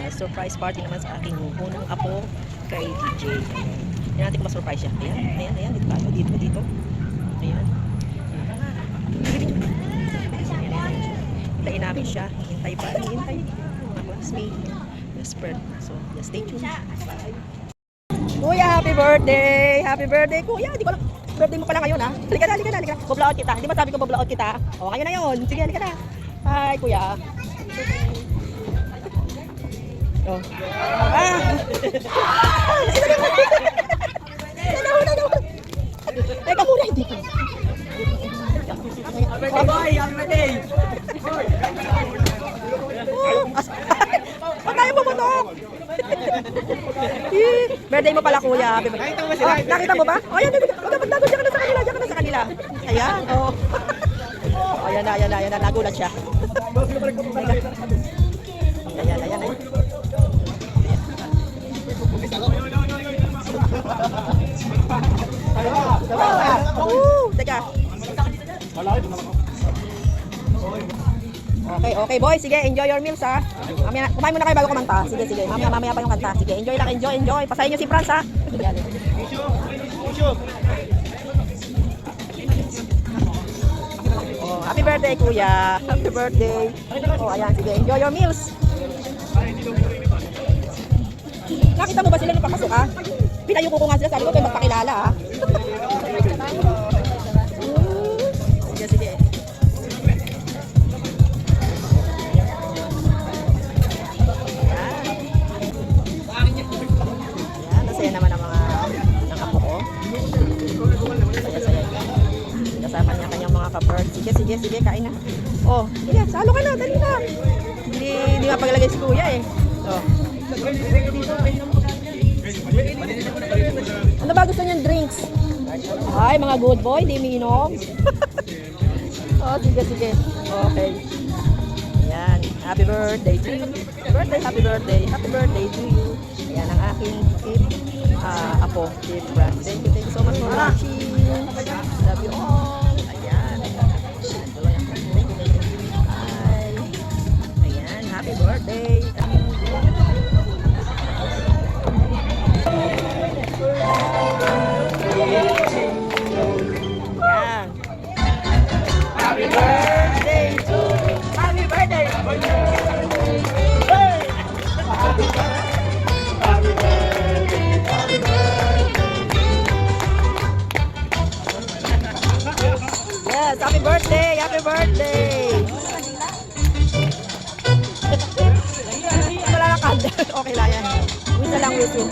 surprise party naman sa aking unang apo kay DJ. Yan natin kung ma-surprise siya. Ayan, dito tayo, dito. Ayan. Hintayin namin siya. Hintay mga classmate. Best friend. So, just stay tuned. Bye. Kuya, happy birthday! Happy birthday, kuya! Hindi ko lang, birthday mo pala ngayon, ha? Halika na. Boblaot kita. Hindi ba sabi ko boblaot kita? O, ngayon na yun. Sige, halika na. Hi, kuya. Oh. Teka muna, hindi ko. Bye-bye, happy birthday! Patayin mo butok! Birthday mo pala, kuya. Nakita mo ba? O, ayan, magdago dyan ka na sa kanila. Ayan, o. Ayan na, nagulat siya. Ayan. Teka. Okay, boy. Sige, enjoy your meals, ha. Mamaya, kumain muna kayo bago kumanta. Sige. Mamaya pa yung kanta. Sige, enjoy lang, enjoy. Pasahin nyo si Franz, ha. Oh, happy birthday, kuya. Happy birthday. Oh, ayan, sige. Enjoy your meals. Nakita mo ba sila nung papasok, ha? Pinayuko ko nga sila, sabi ko kayo magpakilala, ha? Sige. Ayan, nasaya naman ang mga ng apo ko. Saya. Kasama niya kanyang mga ka-bird. Sige, kain na. Oh, sige, salo ka na, dali na. Hindi nga paglagay si kuya, eh. Oh. Ano ba gusto niyang drinks? Ay, mga good boy, di minom. Oh, sige. Okay. Ayan, happy birthday to you. Happy birthday to you. Ayan ang aking apo, Kid Brad. Thank you so much for watching. Love you all. Ayan. Thank you. Bye. Ayan, happy birthday. Happy birthday to you. Happy birthday. Yes, happy birthday. Wala na candle. Okay lang yan. Wish na lang wish you.